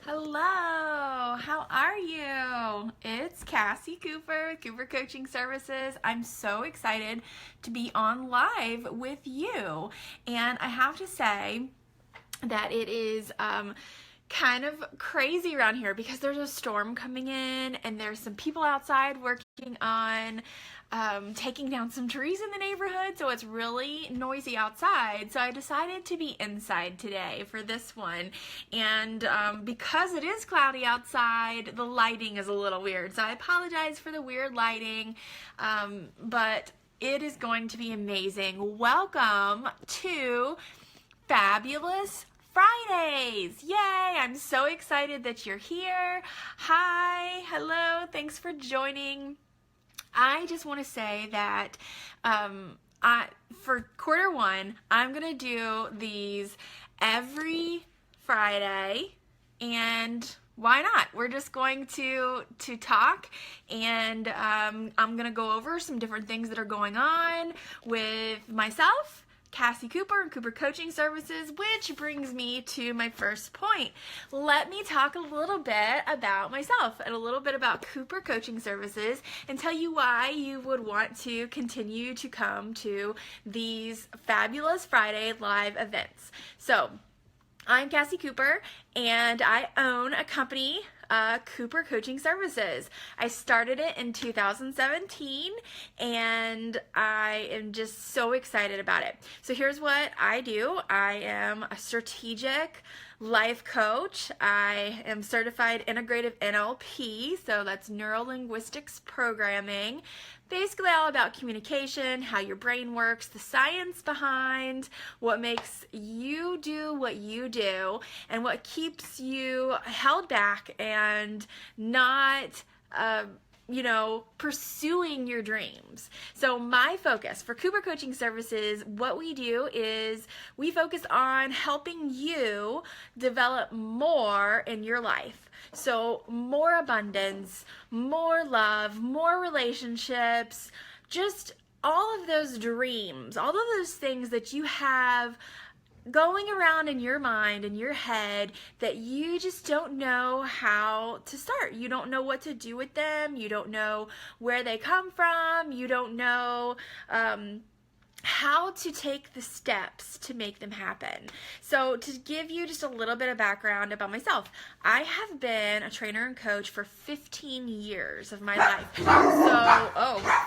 Hello, how are you? It's Cassie Cooper with Cooper Coaching Services. I'm so excited to be on live with you. And I have to say that it is kind of crazy around here because there's a storm coming in and there's some people outside working on taking down some trees in the neighborhood, so it's really noisy outside. So I decided to be inside today for this one, and because it is cloudy outside, the lighting is a little weird, so I apologize for the weird lighting, but it is going to be amazing. Welcome to Fabulous Fridays! Yay! I'm so excited that you're here. Hi, hello, thanks for joining. I just want to say that for quarter one, I'm going to do these every Friday, and why not? We're just going to talk, and I'm going to go over some different things that are going on with myself, Cassie Cooper, and Cooper Coaching Services, which brings me to my first point. Let me talk a little bit about myself and a little bit about Cooper Coaching Services and tell you why you would want to continue to come to these Fabulous Friday live events. So, I'm Cassie Cooper, and I own a company, Cooper Coaching Services. I started it in 2017, and I am just so excited about it. So here's what I do. I am a strategic life coach. I am certified integrative NLP, so that's neuro-linguistics programming. Basically all about communication, how your brain works, the science behind what makes you do what you do, and what keeps you held back and not pursuing your dreams. So my focus for Cooper Coaching Services, what we do is we focus on helping you develop more in your life. So more abundance, more love, more relationships, just all of those dreams, all of those things that you have going around in your mind and your head that you just don't know how to start. You don't know what to do with them. You don't know where they come from. You don't know how to take the steps to make them happen. So to give you just a little bit of background about myself, I have been a trainer and coach for 15 years of my life.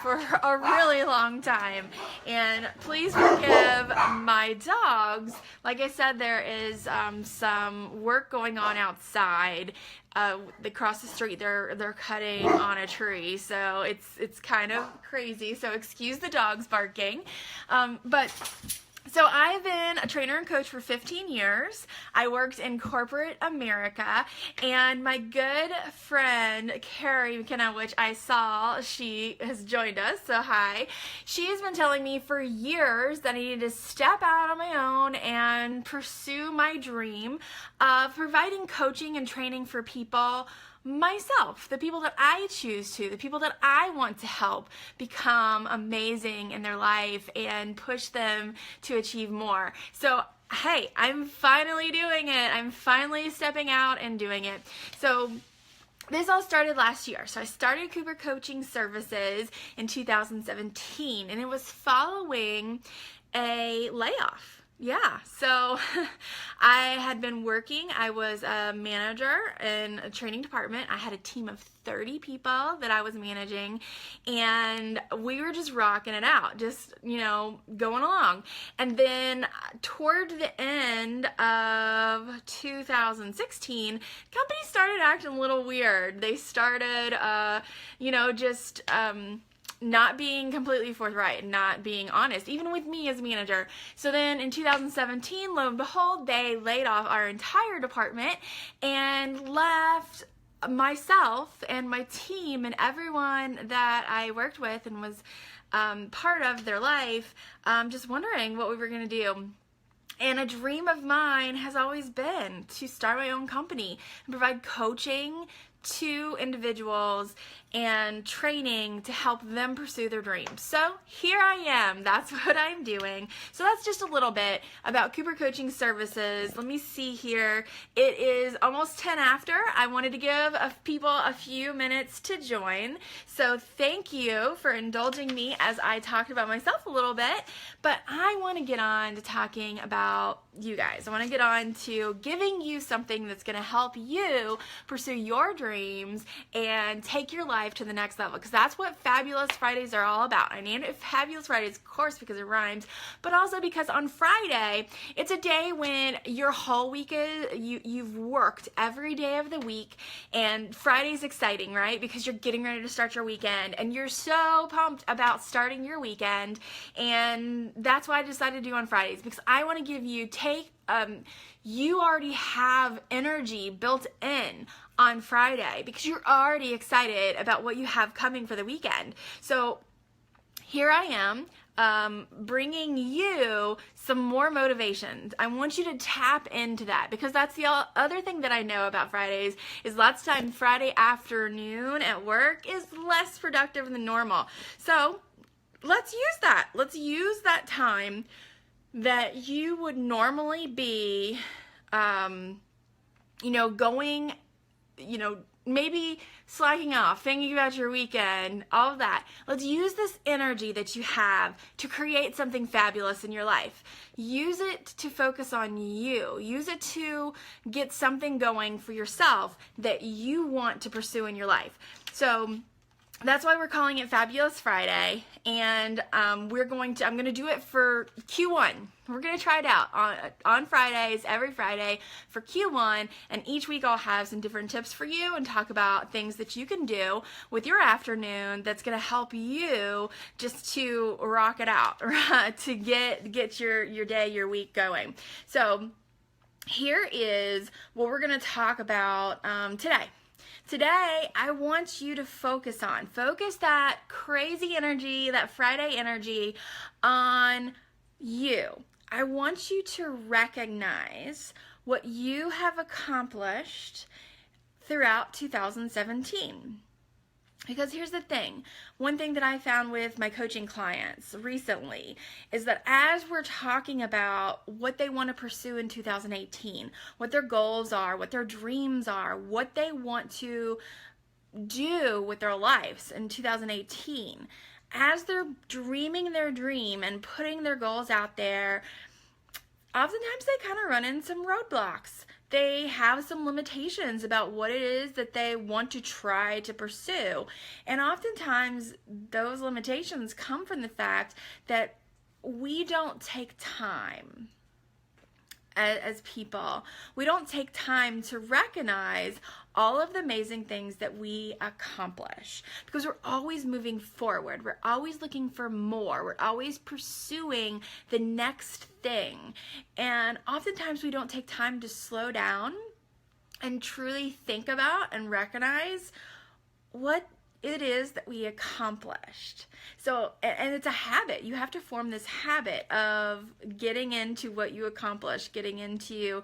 For a really long time. And please forgive my dogs. Like I said, there is some work going on outside. Across the street, they're cutting on a tree, so it's kind of crazy. So excuse the dogs barking, So I've been a trainer and coach for 15 years. I worked in corporate America, and my good friend, Carrie McKenna, which I saw, she has joined us, so hi. She has been telling me for years that I needed to step out on my own and pursue my dream of providing coaching and training for people myself, the people that I choose to, the people that I want to help become amazing in their life and push them to achieve more. So, hey, I'm finally doing it. I'm finally stepping out and doing it. So, this all started last year. So I started Cooper Coaching Services in 2017, and it was following a layoff. Yeah, so I had been working. I was a manager in a training department. I had a team of 30 people that I was managing, and we were just rocking it out, just, going along. And then toward the end of 2016, companies started acting a little weird. They started, not being completely forthright, not being honest, even with me as manager. So then in 2017, lo and behold, they laid off our entire department and left myself and my team and everyone that I worked with and was part of their life, just wondering what we were going to do. And a dream of mine has always been to start my own company and provide coaching, to individuals and training to help them pursue their dreams. So here I am. That's what I'm doing. So that's just a little bit about Cooper Coaching Services. Let me see here. It is almost 10 after. I wanted to give people a few minutes to join. So thank you for indulging me as I talked about myself a little bit. But I want to get on to talking about you guys. I want to get on to giving you something that's going to help you pursue your dreams and take your life to the next level, because that's what Fabulous Fridays are all about. I named it Fabulous Fridays, of course, because it rhymes, but also because on Friday, it's a day when your whole week is, you've worked every day of the week, and Friday's exciting, right? Because you're getting ready to start your weekend, and you're so pumped about starting your weekend, and that's why I decided to do on Fridays, because I want to give you, you already have energy built in on Friday because you're already excited about what you have coming for the weekend. So here I am bringing you some more motivation. I want you to tap into that, because that's the other thing that I know about Fridays is lots of time Friday afternoon at work is less productive than normal. So let's use that. Let's use that time that you would normally be, going, maybe slacking off, thinking about your weekend, all of that. Let's use this energy that you have to create something fabulous in your life. Use it to focus on you. Use it to get something going for yourself that you want to pursue in your life. So that's why we're calling it Fabulous Friday, and I'm going to do it for Q1. We're going to try it out on Fridays, every Friday for Q1, and each week I'll have some different tips for you and talk about things that you can do with your afternoon that's going to help you just to rock it out, to get your day, your week going. So here is what we're going to talk about today. Today, I want you to focus that crazy energy, that Friday energy on you. I want you to recognize what you have accomplished throughout 2017. Because here's the thing, one thing that I found with my coaching clients recently is that as we're talking about what they want to pursue in 2018, what their goals are, what their dreams are, what they want to do with their lives in 2018, as they're dreaming their dream and putting their goals out there, oftentimes they kind of run into some roadblocks. They have some limitations about what it is that they want to try to pursue. And oftentimes those limitations come from the fact that we don't take time as people. We don't take time to recognize all of the amazing things that we accomplish, because we're always moving forward. We're always looking for more. We're always pursuing the next thing. And oftentimes we don't take time to slow down and truly think about and recognize what it is that we accomplished. So, and it's a habit. You have to form this habit of getting into what you accomplish, getting into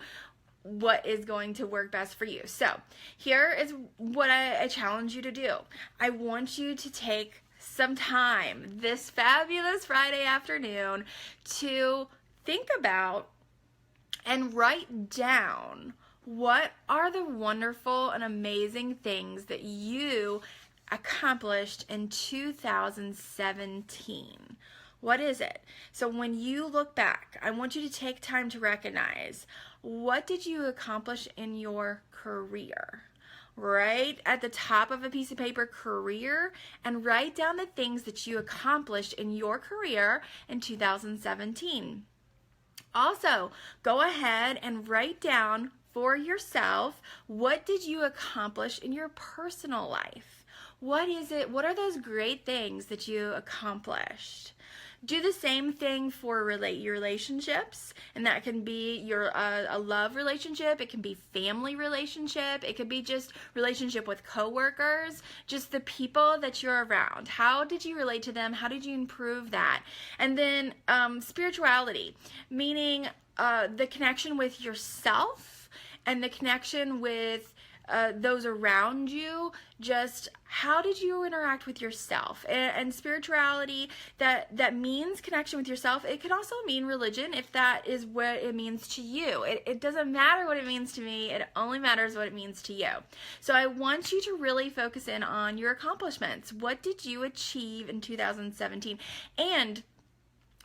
what is going to work best for you. So here is what I challenge you to do. I want you to take some time this fabulous Friday afternoon to think about and write down what are the wonderful and amazing things that you accomplished in 2017. What is it? So when you look back, I want you to take time to recognize, what did you accomplish in your career? Right at the top of a piece of paper, career, and write down the things that you accomplished in your career in 2017. Also, go ahead and write down for yourself, what did you accomplish in your personal life? What is it? What are those great things that you accomplished? Do the same thing for your relationships, and that can be a love relationship, it can be family relationship, it could be just relationship with coworkers, just the people that you're around. How did you relate to them? How did you improve that? And then spirituality, meaning the connection with yourself and the connection with those around you, just how did you interact with yourself? And spirituality, that means connection with yourself. It can also mean religion if that is what it means to you. It doesn't matter what it means to me. It only matters what it means to you. So I want you to really focus in on your accomplishments. What did you achieve in 2017? And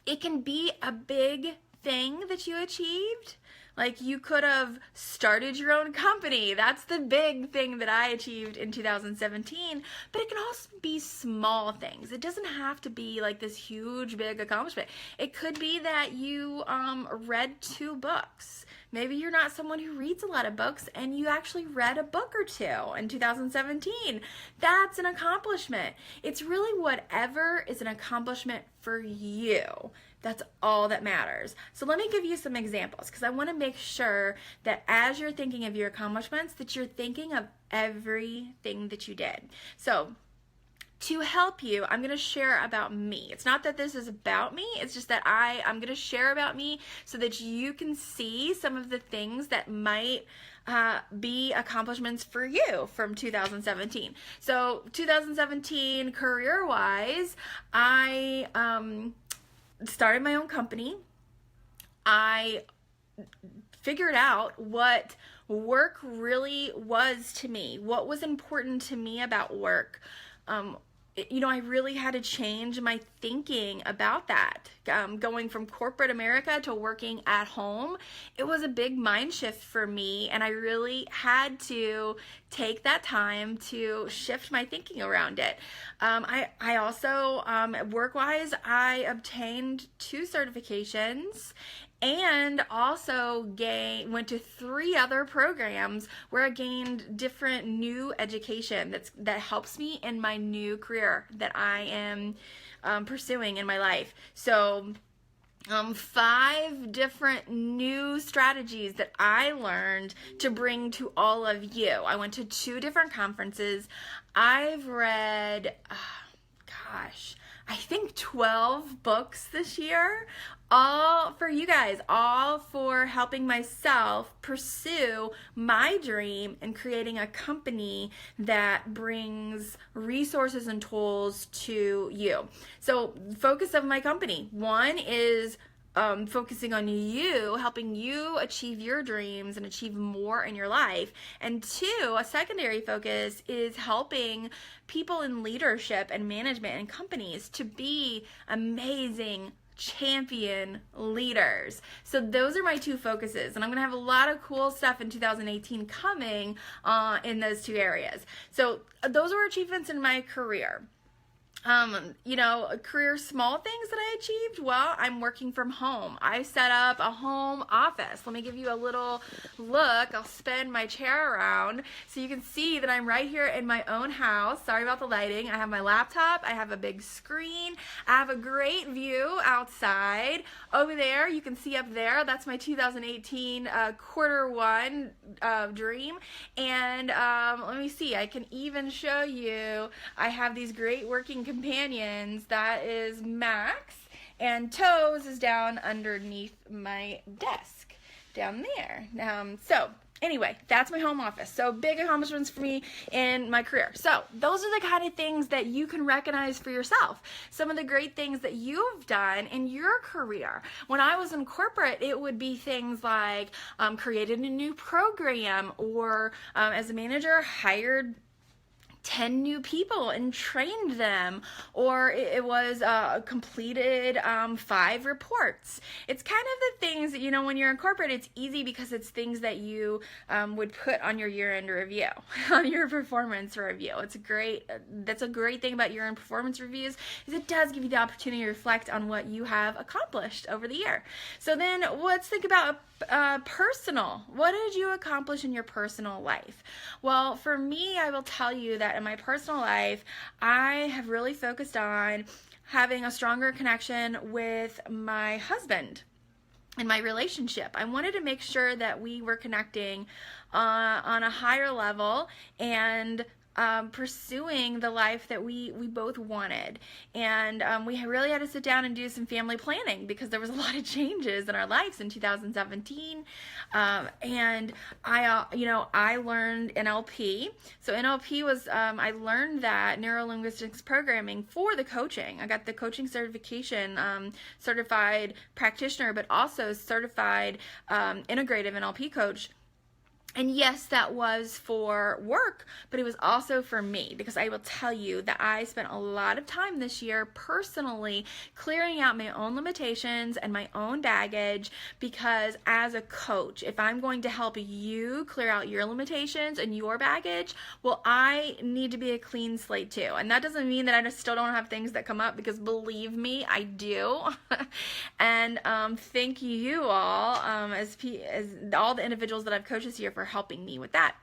it can be a big thing that you achieved. Like, you could have started your own company. That's the big thing that I achieved in 2017. But it can also be small things. It doesn't have to be like this huge, big accomplishment. It could be that you read 2 books. Maybe you're not someone who reads a lot of books and you actually read a book or 2 in 2017. That's an accomplishment. It's really whatever is an accomplishment for you. That's all that matters. So let me give you some examples, because I want to make sure that as you're thinking of your accomplishments, that you're thinking of everything that you did. So to help you, I'm going to share about me. It's not that this is about me, it's just that I'm going to share about me so that you can see some of the things that might be accomplishments for you from 2017. So 2017, career-wise, I started my own company. I figured out what work really was to me, what was important to me about work. I really had to change my thinking about that. Going from corporate America to working at home, it was a big mind shift for me, and I really had to take that time to shift my thinking around it. I also, work-wise, I obtained 2 certifications, and also went to 3 other programs where I gained different new education that helps me in my new career that I am pursuing in my life. So 5 different new strategies that I learned to bring to all of you. I went to 2 different conferences. I've read, I think 12 books this year, all for you guys, all for helping myself pursue my dream and creating a company that brings resources and tools to you. So focus of my company, 1 is focusing on you, helping you achieve your dreams and achieve more in your life. And 2, a secondary focus is helping people in leadership and management and companies to be amazing champion leaders. So those are my 2 focuses, and I'm going to have a lot of cool stuff in 2018 coming in those 2 areas. So those are achievements in my career. Career small things that I achieved. Well, I'm working from home. I set up a home office. Let me give you a little look. I'll spin my chair around so you can see that I'm right here in my own house. Sorry about the lighting. I have my laptop. I have a big screen. I have a great view outside. Over there, you can see up there, that's my 2018 quarter 1 dream. And let me see. I can even show you. I have these great working companions. That is Max, and Toes is down underneath my desk down there. So anyway, that's my home office. So big accomplishments for me in my career. So those are the kind of things that you can recognize for yourself. Some of the great things that you've done in your career. When I was in corporate, it would be things like created a new program, or as a manager, hired 10 new people and trained them, or it was completed 5 reports. It's kind of the things that, when you're in corporate, it's easy because it's things that you would put on your year-end review, on your performance review. That's a great thing about year-end performance reviews, is it does give you the opportunity to reflect on what you have accomplished over the year. So then let's think about personal. What did you accomplish in your personal life? Well, for me, I will tell you that in my personal life, I have really focused on having a stronger connection with my husband in my relationship. I wanted to make sure that we were connecting on a higher level, and pursuing the life that we both wanted. And we really had to sit down and do some family planning because there was a lot of changes in our lives in 2017. And I learned NLP. So NLP was, I learned that neuro-linguistics programming for the coaching. I got the coaching certification, certified practitioner, but also certified integrative NLP coach. And yes, that was for work, but it was also for me, because I will tell you that I spent a lot of time this year personally clearing out my own limitations and my own baggage, because as a coach, if I'm going to help you clear out your limitations and your baggage, well, I need to be a clean slate too. And that doesn't mean that I still don't have things that come up, because believe me, I do. And thank you all, as all the individuals that I've coached this year, for helping me with that.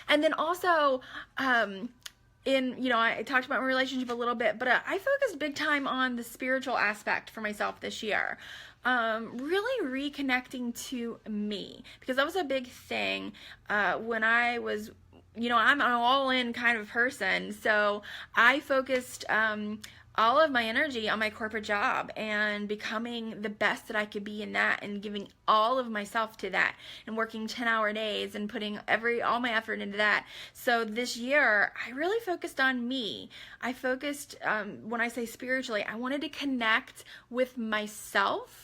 And then also, I talked about my relationship a little bit, but I focused big time on the spiritual aspect for myself this year. Really reconnecting to me, because that was a big thing when I was, I'm an all-in kind of person, so I focused all of my energy on my corporate job and becoming the best that I could be in that, and giving all of myself to that, and working 10-hour days and putting all my effort into that. So this year, I really focused on me. I focused, when I say spiritually, I wanted to connect with myself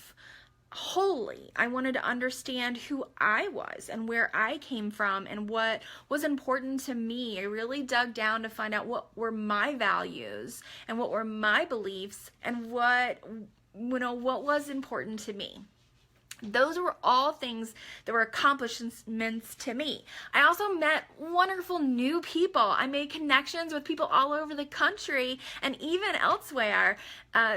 wholly. I wanted to understand who I was and where I came from and what was important to me. I really dug down to find out what were my values and what were my beliefs and what was important to me. Those were all things that were accomplishments to me. I also met wonderful new people. I made connections with people all over the country and even elsewhere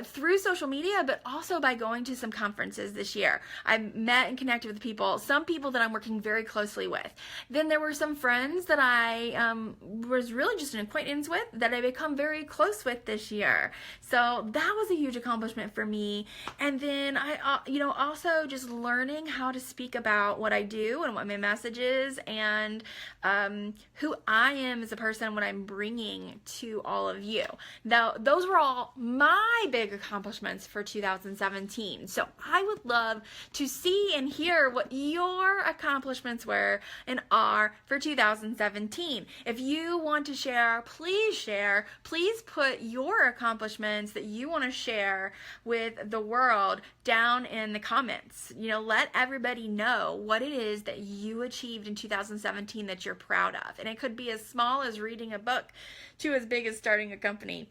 through social media, but also by going to some conferences this year. I met and connected with people, some people that I'm working very closely with. Then there were some friends that I was really just an acquaintance with that I become very close with this year. So that was a huge accomplishment for me. And then I, also just learning how to speak about what I do and what my message is, and who I am as a person, what I'm bringing to all of you. Now, those were all my big accomplishments for 2017. So I would love to see and hear what your accomplishments were and are for 2017. If you want to share. Please put your accomplishments that you want to share with the world down in the comments. Let everybody know what it is that you achieved in 2017 that you're proud of. And it could be as small as reading a book to as big as starting a company.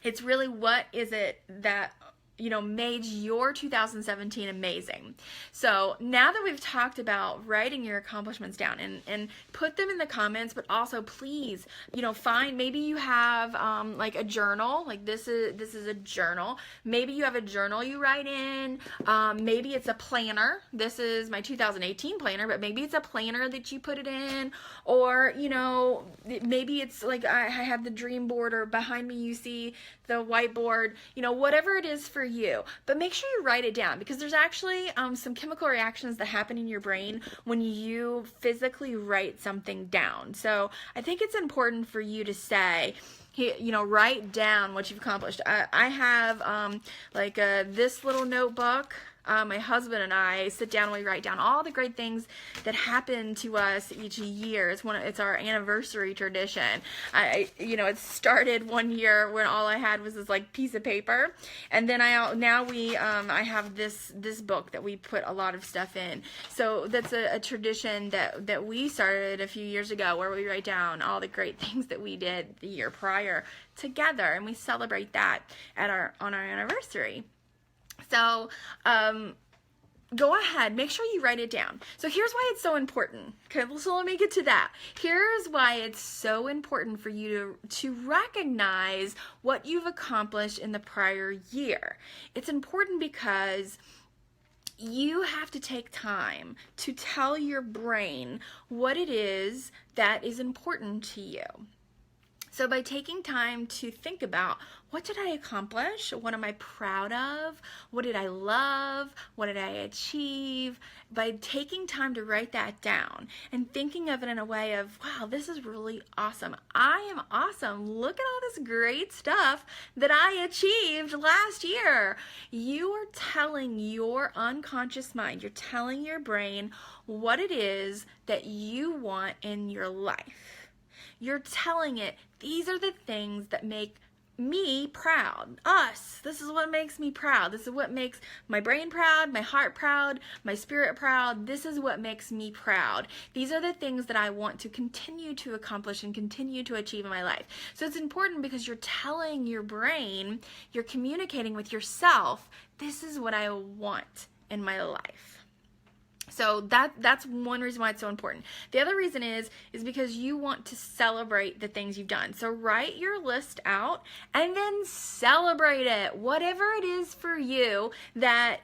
It's really, what is it that made your 2017 amazing. So now that we've talked about writing your accomplishments down and put them in the comments, but also please, find, maybe you have like a journal, like this is a journal. Maybe you have a journal you write in. Maybe it's a planner. This is my 2018 planner, but maybe it's a planner that you put it in, or, maybe it's like I have the dream board, or behind me you see the whiteboard, whatever it is for you. But make sure you write it down, because there's actually some chemical reactions that happen in your brain when you physically write something down. So I think it's important for you to say, write down what you've accomplished. I have this little notebook. My husband and I sit down and we write down all the great things that happen to us each year. It's our anniversary tradition. It started one year when all I had was this piece of paper, and then I have this book that we put a lot of stuff in. So that's a tradition that we started a few years ago, where we write down all the great things that we did the year prior together, and we celebrate that on our anniversary. So, go ahead, make sure you write it down. So here's why it's so important. Okay, so let me get to that. Here's why it's so important for you to recognize what you've accomplished in the prior year. It's important because you have to take time to tell your brain what it is that is important to you. So by taking time to think about, what did I accomplish? What am I proud of? What did I love? What did I achieve? By taking time to write that down and thinking of it in a way of, wow, this is really awesome. I am awesome. Look at all this great stuff that I achieved last year. You are telling your unconscious mind, you're telling your brain what it is that you want in your life. You're telling it, these are the things that make me proud. Us. This is what makes me proud. This is what makes my brain proud, my heart proud, my spirit proud. This is what makes me proud. These are the things that I want to continue to accomplish and continue to achieve in my life. So it's important because you're telling your brain, you're communicating with yourself, this is what I want in my life. So that's one reason why it's so important. The other reason is because you want to celebrate the things you've done. So write your list out and then celebrate it. Whatever it is for you that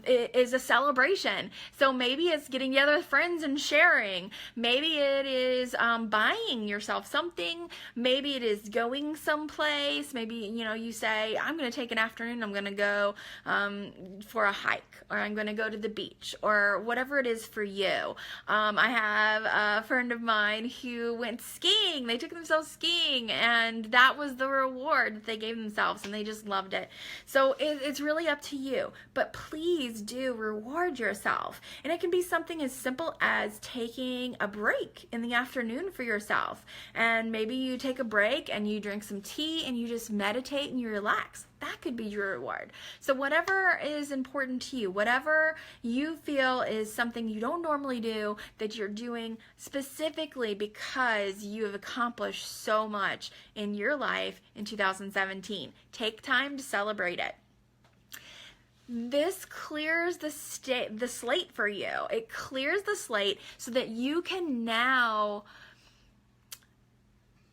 is a celebration. So maybe it's getting together with friends and sharing. Maybe it is buying yourself something. Maybe it is going someplace. Maybe, you say, I'm going to take an afternoon. I'm going to go for a hike, or I'm going to go to the beach, or whatever it is for you. I have a friend of mine who went skiing. They took themselves skiing, and that was the reward that they gave themselves, and they just loved it. So it's really up to you, but please do reward yourself. And it can be something as simple as taking a break in the afternoon for yourself. And maybe you take a break and you drink some tea and you just meditate and you relax. That could be your reward. So whatever is important to you, whatever you feel is something you don't normally do, that you're doing specifically because you have accomplished so much in your life in 2017, take time to celebrate it. This clears the slate for you. It clears the slate so that you can now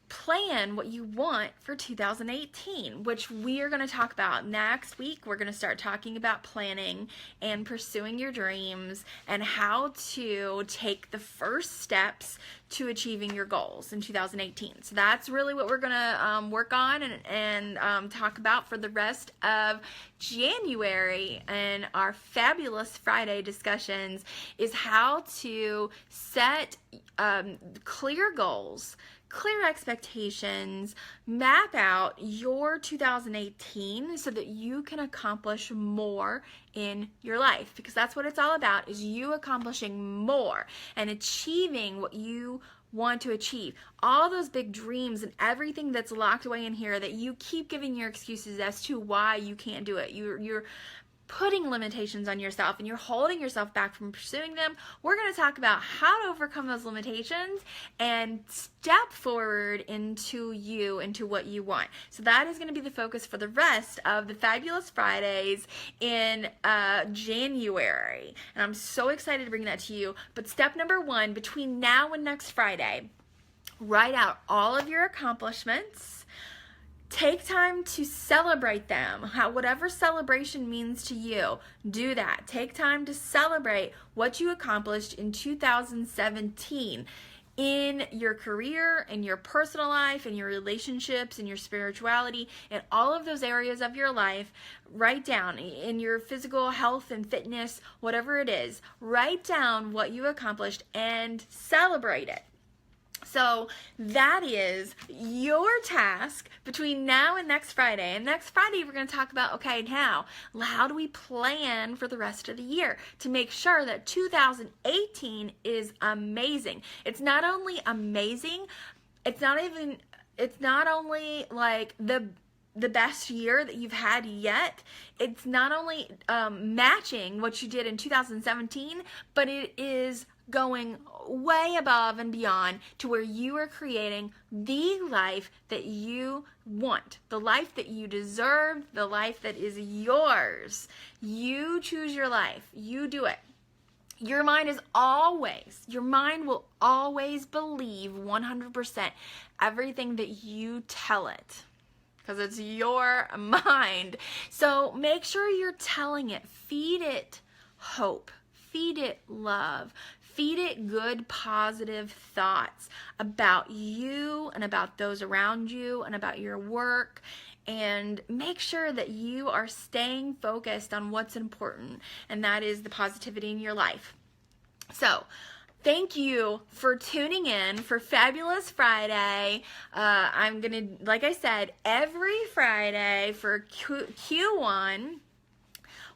plan what you want for 2018, which we are going to talk about next week. We're going to start talking about planning and pursuing your dreams and how to take the first steps to achieving your goals in 2018. So that's really what we're going to work on and talk about for the rest of January. And our Fabulous Friday discussions is how to set clear goals, clear expectations, map out your 2018 so that you can accomplish more in your life, because that's what it's all about, is you accomplishing more and achieving what you want to achieve. All those big dreams and everything that's locked away in here that you keep giving your excuses as to why you can't do it. You're putting limitations on yourself and you're holding yourself back from pursuing them. We're going to talk about how to overcome those limitations and step forward into what you want. So that is going to be the focus for the rest of the Fabulous Fridays in January. And I'm so excited to bring that to you. But step number 1, between now and next Friday, write out all of your accomplishments. Take time to celebrate them. Whatever celebration means to you, do that. Take time to celebrate what you accomplished in 2017 in your career, in your personal life, in your relationships, in your spirituality, in all of those areas of your life. Write down in your physical health and fitness, whatever it is, write down what you accomplished and celebrate it. So that is your task between now and next Friday. And next Friday, we're going to talk about, okay, now, how do we plan for the rest of the year to make sure that 2018 is amazing? It's not only amazing, it's not only like the best year that you've had yet. It's not only matching what you did in 2017, but it is going way above and beyond to where you are creating the life that you want, the life that you deserve, the life that is yours. You choose your life. You do it. Your mind will always believe 100% everything that you tell it, because it's your mind. So make sure you're telling it. Feed it hope. Feed it love. Feed it good, positive thoughts about you and about those around you and about your work. And make sure that you are staying focused on what's important, and that is the positivity in your life. So, thank you for tuning in for Fabulous Friday. I'm going to, like I said, every Friday for Q1,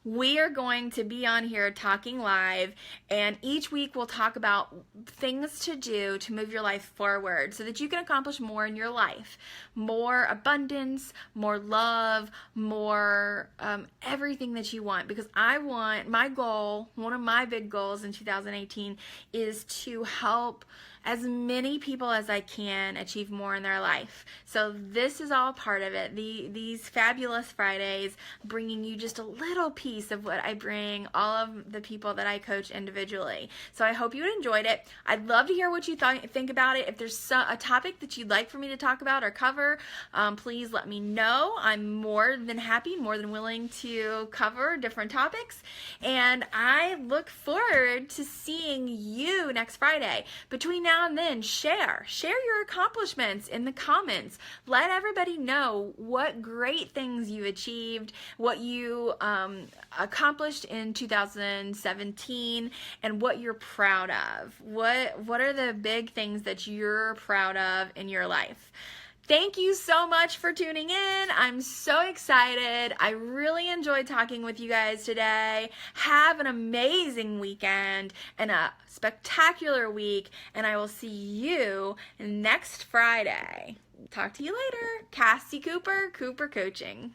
we are going to be on here talking live, and each week we'll talk about things to do to move your life forward so that you can accomplish more in your life. More abundance, more love, more everything that you want. Because my goal, one of my big goals in 2018 is to help as many people as I can achieve more in their life. So this is all part of it. These Fabulous Fridays, bringing you just a little piece of what I bring all of the people that I coach individually. So I hope you enjoyed it. I'd love to hear what you think about it. If there's a topic that you'd like for me to talk about or cover, please let me know. I'm more than happy, more than willing to cover different topics. And I look forward to seeing you next Friday. Between now and then, share your accomplishments in the comments. Let everybody know what great things you achieved, what you accomplished in 2017, and what you're proud of. What are the big things that you're proud of in your life? Thank you so much for tuning in. I'm so excited. I really enjoyed talking with you guys today. Have an amazing weekend and a spectacular week, and I will see you next Friday. Talk to you later. Cassie Cooper, Cooper Coaching.